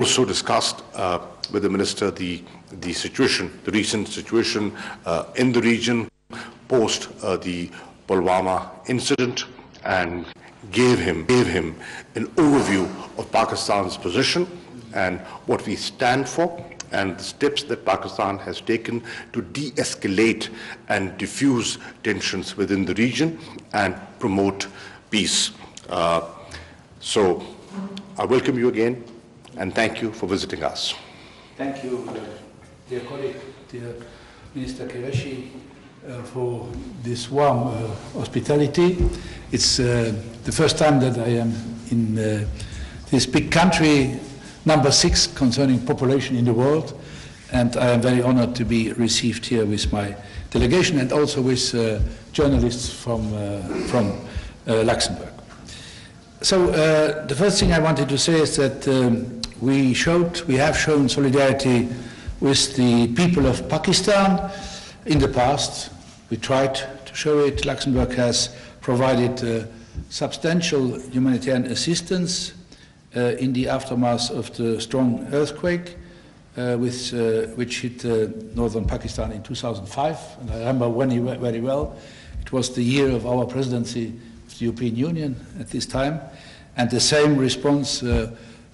also discussed with the Minister the situation, the recent situation in the region post the Pulwama incident, and gave him an overview of Pakistan's position and what we stand for, and the steps that Pakistan has taken to de-escalate and diffuse tensions within the region and promote peace. So I welcome you again and thank you for visiting us. Thank you, dear colleague, dear Minister Qureshi, for this warm hospitality. It's the first time that I am in this big country, number 6 concerning population in the world, and I am very honored to be received here with my delegation and also with journalists from Luxembourg. So the first thing I wanted to say is that we have shown solidarity with the people of Pakistan in the past. We tried to show it. Luxembourg has provided substantial humanitarian assistance in the aftermath of the strong earthquake which hit northern Pakistan in 2005. And I remember very well. It was the year of our presidency of the European Union at this time, and the same response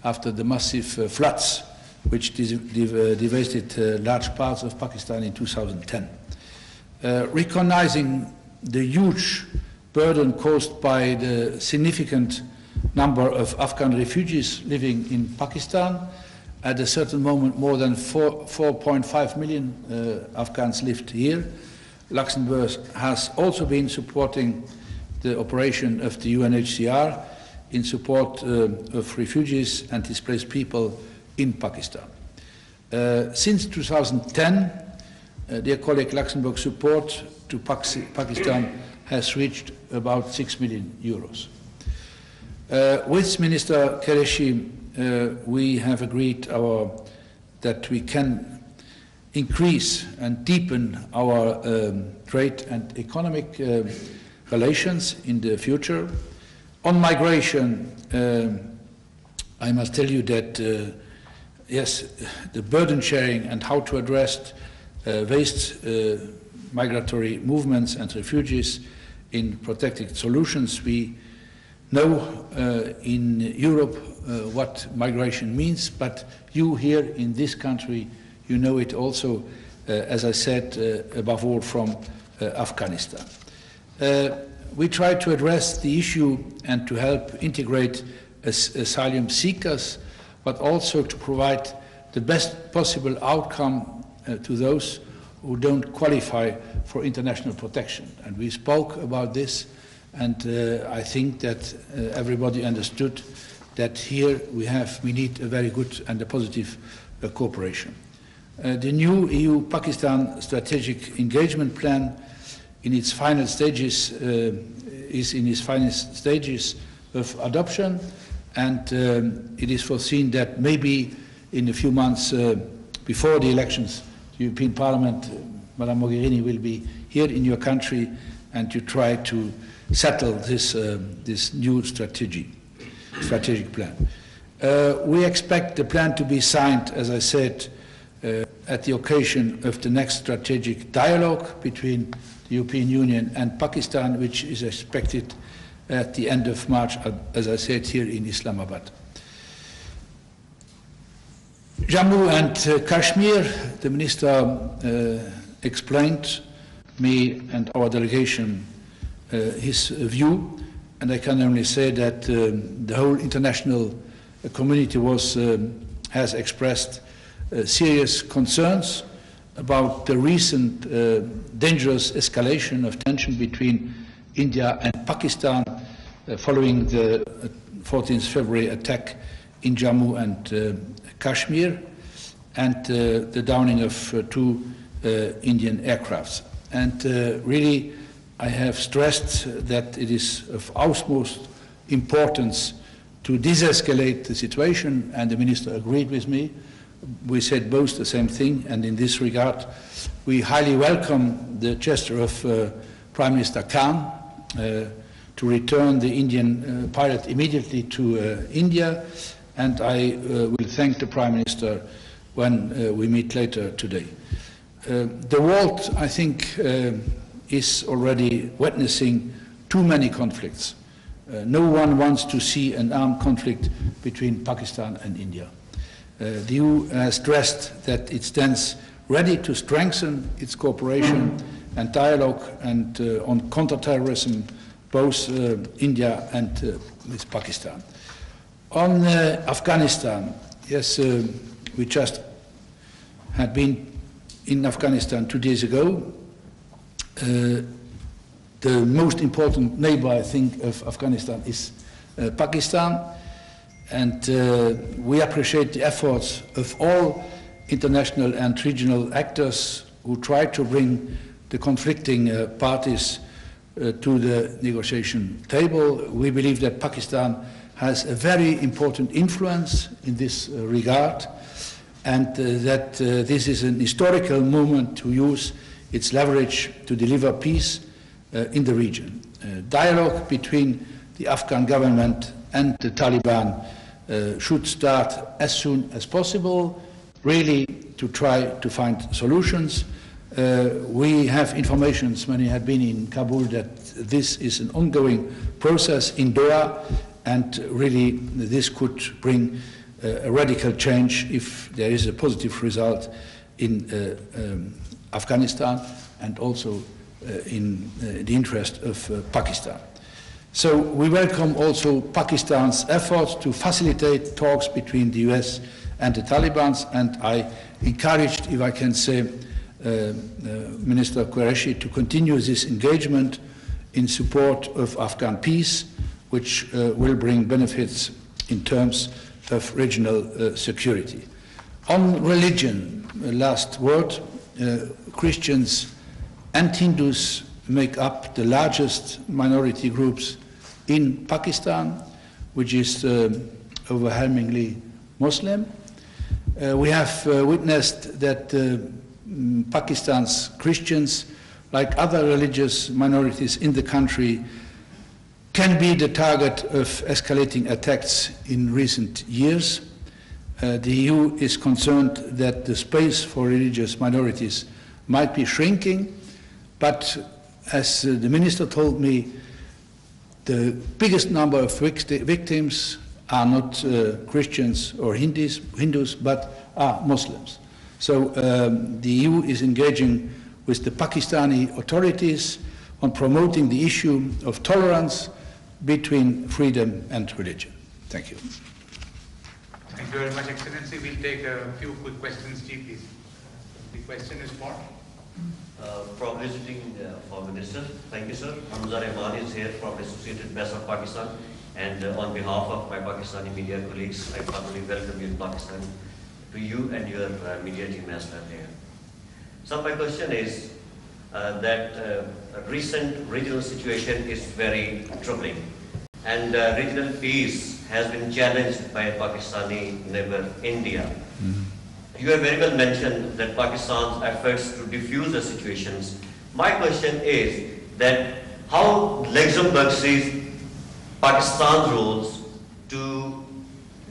after the massive floods which devastated large parts of Pakistan in 2010. Recognizing the huge burden caused by the significant number of Afghan refugees living in Pakistan. At a certain moment, more than 4.5 million Afghans lived here. Luxembourg has also been supporting the operation of the UNHCR in support of refugees and displaced people in Pakistan. Since 2010, dear colleague, Luxembourg support to Pakistan has reached about 6 million euros. With Minister Qureshi, we have agreed that we can increase and deepen our trade and economic relations in the future. On migration, I must tell you that yes, the burden sharing and how to address waste migratory movements and refugees in protected solutions. We know in Europe what migration means, but you here in this country, you know it also, as I said, above all from Afghanistan. We try to address the issue and to help integrate asylum seekers, but also to provide the best possible outcome to those who don't qualify for international protection. And we spoke about this, and I think that everybody understood that here we need a very good and a positive cooperation. The new EU-Pakistan strategic engagement plan in its final stages is in its final stages of adoption, and it is foreseen that maybe in a few months before the elections, the European Parliament, Madame Mogherini will be here in your country and to try to settle this new strategic plan. We expect the plan to be signed, as I said, at the occasion of the next strategic dialogue between the European Union and Pakistan, which is expected at the end of March, as I said, here in Islamabad. Jammu and Kashmir, the Minister explained me and our delegation his view, and I can only say that the whole international community has expressed serious concerns about the recent dangerous escalation of tension between India and Pakistan following the 14th February attack in Jammu and Kashmir and the downing of 2 Indian aircrafts. And really, I have stressed that it is of utmost importance to de-escalate the situation, and the Minister agreed with me. We said both the same thing, and in this regard, we highly welcome the gesture of Prime Minister Khan to return the Indian pilot immediately to India, and I will thank the Prime Minister when we meet later today. The world, I think, is already witnessing too many conflicts. No one wants to see an armed conflict between Pakistan and India. The EU has stressed that it stands ready to strengthen its cooperation and dialogue and on counterterrorism, both India and with Pakistan. On Afghanistan, yes, we just had been in Afghanistan 2 days ago. The most important neighbor, I think, of Afghanistan is Pakistan, and we appreciate the efforts of all international and regional actors who try to bring the conflicting parties to the negotiation table. We believe that Pakistan has a very important influence in this regard, and that this is an historical moment to use its leverage to deliver peace in the region. Dialogue between the Afghan government and the Taliban should start as soon as possible, really to try to find solutions. We have information, when we had been in Kabul, that this is an ongoing process in Doha, and really this could bring a radical change if there is a positive result in Afghanistan and also in the interest of Pakistan. So we welcome also Pakistan's efforts to facilitate talks between the US and the Taliban, and I encouraged, if I can say, Minister Qureshi to continue this engagement in support of Afghan peace, which will bring benefits in terms of regional security. On religion, last word, Christians and Hindus make up the largest minority groups in Pakistan, which is overwhelmingly Muslim. We have witnessed that Pakistan's Christians, like other religious minorities in the country, can be the target of escalating attacks in recent years. The EU is concerned that the space for religious minorities might be shrinking, but as the Minister told me, the biggest number of victims are not Christians or Hindus, but are Muslims. So the EU is engaging with the Pakistani authorities on promoting the issue of tolerance between freedom and religion. Thank you. Thank you very much, Excellency. We'll take a few quick questions, Chief, please. The question is for? From visiting for Minister. Thank you, sir. Hamza Rahman is here from Associated Press of Pakistan, and on behalf of my Pakistani media colleagues, I formally welcome you in Pakistan, to you and your media team as well here. So my question is that recent regional situation is very troubling, and regional peace has been challenged by Pakistani neighbor India. You have very well mentioned that Pakistan's efforts to defuse the situations. My question is that how Luxembourg sees Pakistan's roles to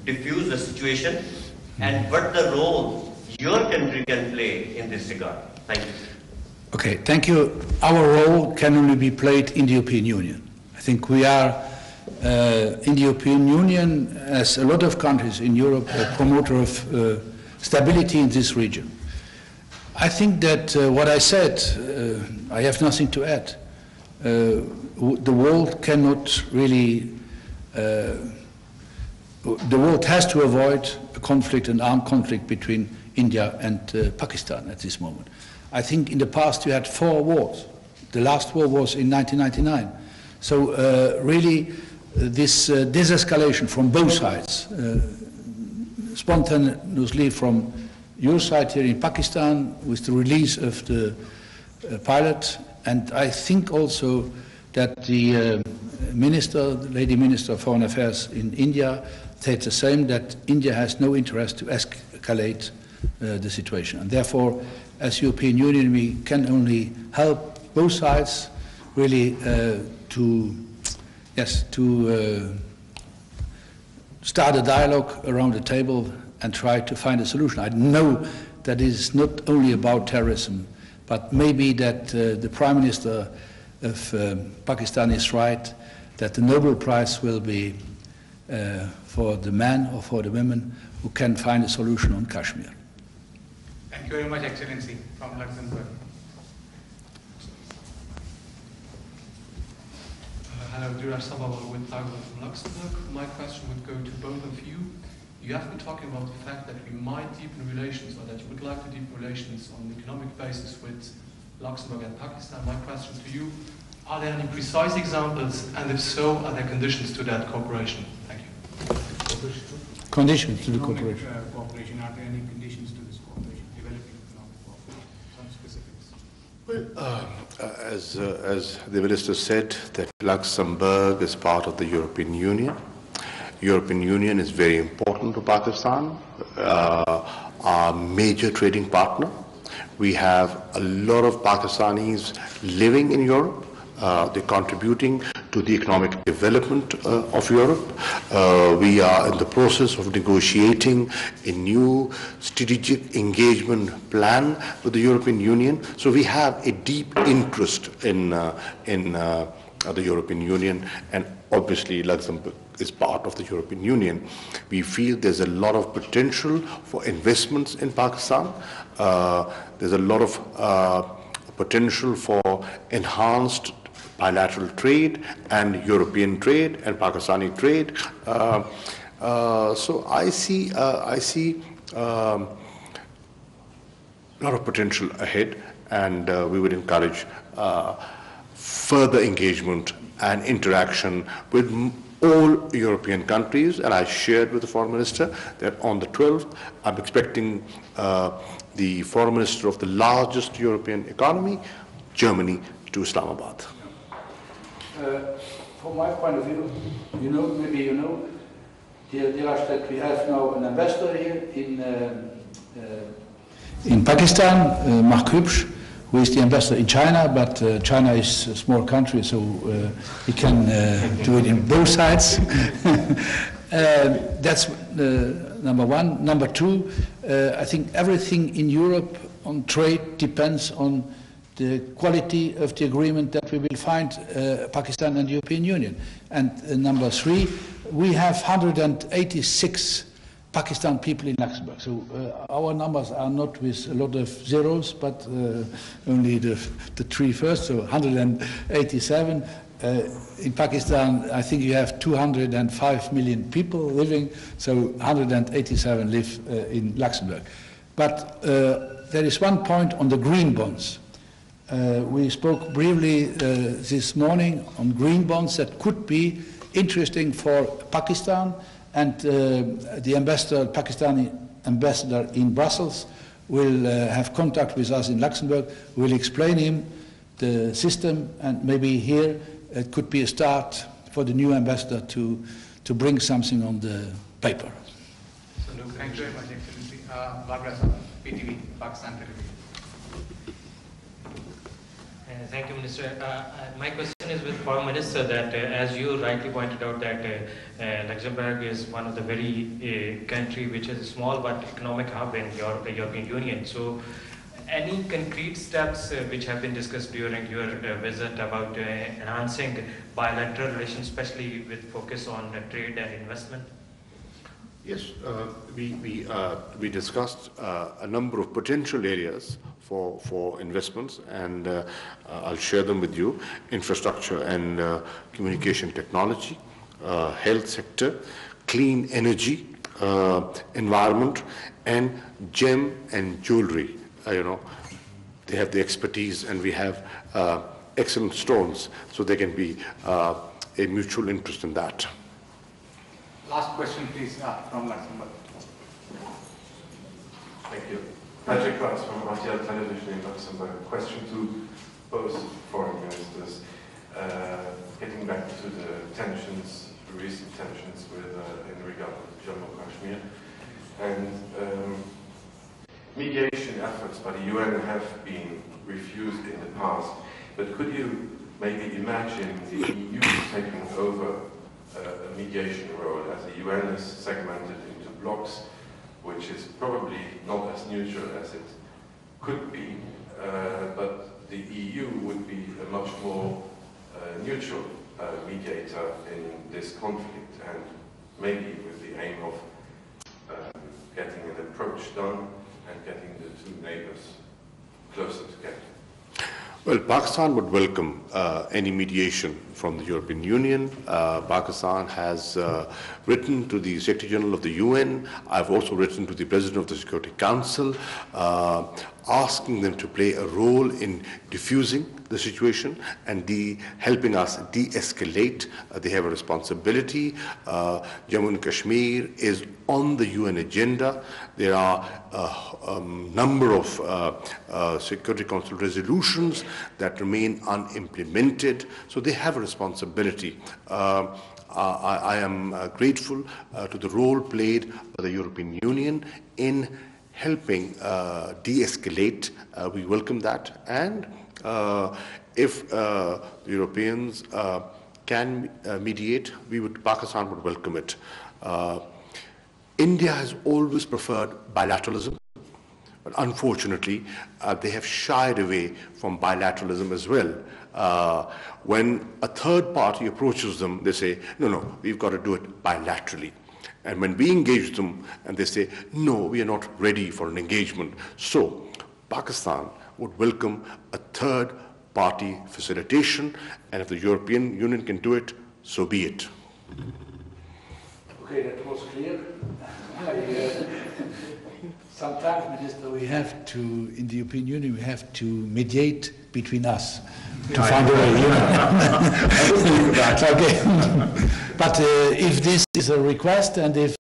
defuse the situation, and what the role your country can play in this regard. Thank you. Okay, thank you. Our role can only be played in the European Union. I think we are, in the European Union, as a lot of countries in Europe, a promoter of stability in this region. I think that what I said, I have nothing to add. The world cannot really, the world has to avoid a conflict, an armed conflict between India and Pakistan at this moment. I think in the past you had 4 wars. The last war was in 1999. So really this de-escalation from both sides, spontaneously from your side here in Pakistan with the release of the pilot, and I think also that the Minister, the Lady Minister of Foreign Affairs in India said the same, that India has no interest to escalate the situation. And therefore, as European Union, we can only help both sides really to start a dialogue around the table and try to find a solution. I know that it is not only about terrorism, but maybe that the Prime Minister of Pakistan is right, that the Nobel Prize will be for the men or for the women who can find a solution on Kashmir. Thank you very much, Excellency, from Luxembourg. Hello, Duran Sabawal with Tagwa from Luxembourg. My question would go to both of you. You have been talking about the fact that we might deepen relations, or that you would like to deepen relations on an economic basis with Luxembourg and Pakistan. My question to you, are there any precise examples, and if so, are there conditions to that cooperation? Thank you. Conditions to the cooperation. Cooperation, are there any conditions to this cooperation, developing economic cooperation? Some specifics. Well, as the Minister said, that Luxembourg is part of the European Union. European Union is very important to Pakistan, our major trading partner. We have a lot of Pakistanis living in Europe. They're contributing to the economic development of Europe. We are in the process of negotiating a new strategic engagement plan with the European Union. So we have a deep interest in the European Union, and obviously Luxembourg is part of the European Union. We feel there's a lot of potential for investments in Pakistan. There's a lot of potential for enhanced bilateral trade and European trade and Pakistani trade. So I see a lot of potential ahead, and we would encourage further engagement and interaction with all European countries. And I shared with the Foreign Minister that on the 12th, I'm expecting the Foreign Minister of the largest European economy, Germany, to Islamabad. From my point of view, maybe you know, that we have now an ambassador here in Pakistan, Mark Hübsch, who is the ambassador in China, but China is a small country, so he can do it in both sides. That's number one. Number two, I think everything in Europe on trade depends on the quality of the agreement that we will find Pakistan and the European Union. And number three, we have 186 Pakistan people in Luxembourg. So our numbers are not with a lot of zeros, but only the three first, so 187. In Pakistan, I think you have 205 million people living, so 187 live in Luxembourg. But there is one point on the green bonds. We spoke briefly this morning on green bonds that could be interesting for Pakistan, and the Pakistani ambassador in Brussels will have contact with us in Luxembourg. We'll explain him the system, and maybe here it could be a start for the new ambassador to bring something on the paper. Thank you very much, Excellency. Barbara, PTV, Pakistan Television. Thank you, Minister. My question is with Foreign Minister that, as you rightly pointed out, that Luxembourg is one of the very country which is a small but economic hub in the European Union. So, any concrete steps which have been discussed during your visit about enhancing bilateral relations, especially with focus on trade and investment? Yes, we discussed a number of potential areas for investments, and I'll share them with you: infrastructure and communication technology, health sector, clean energy, environment, and gem and jewelry. They have the expertise, and we have excellent stones, so there can be a mutual interest in that. Last question, please, from Luxembourg. Thank you. Patrick Rice from RTL Television in Luxembourg. Question to both foreign ministers. Getting back to the recent tensions in regard to Jammu and Kashmir, and mediation efforts by the UN have been refused in the past. But could you maybe imagine the EU taking over a mediation role, as the UN is segmented into blocks, which is probably not as neutral as it could be, but the EU would be a much more neutral mediator in this conflict, and maybe with the aim of getting an approach done and getting the two neighbors closer together. Well, Pakistan would welcome any mediation from the European Union. Pakistan has written to the Secretary General of the UN. I've also written to the President of the Security Council, asking them to play a role in diffusing the situation and helping us de-escalate. They have a responsibility. Jammu and Kashmir is on the UN agenda. There are a number of Security Council resolutions that remain unimplemented, so they have a responsibility. I am grateful to the role played by the European Union in helping de-escalate. We welcome that, and if the Europeans can mediate, Pakistan would welcome it. India has always preferred bilateralism, but unfortunately, they have shied away from bilateralism as well. When a third party approaches them, they say, no, we've got to do it bilaterally. And when we engage them, and they say, no, we are not ready for an engagement. So, Pakistan would welcome a third party facilitation, and if the European Union can do it, so be it. Okay, that was clear. Sometimes, Minister, we have to, in the European Union, we have to mediate between us to find a way. Okay. But if this is a request, and if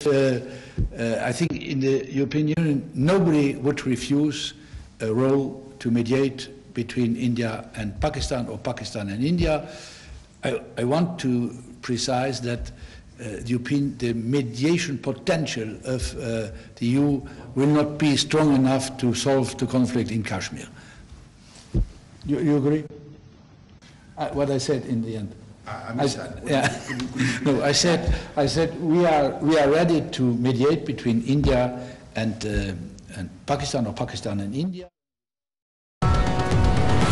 I think in the European Union nobody would refuse a role to mediate between India and Pakistan, or Pakistan and India, I want to precise that the mediation potential of the EU will not be strong enough to solve the conflict in Kashmir. You agree? What I said in the end. No, I said we are ready to mediate between India and Pakistan, or Pakistan and India.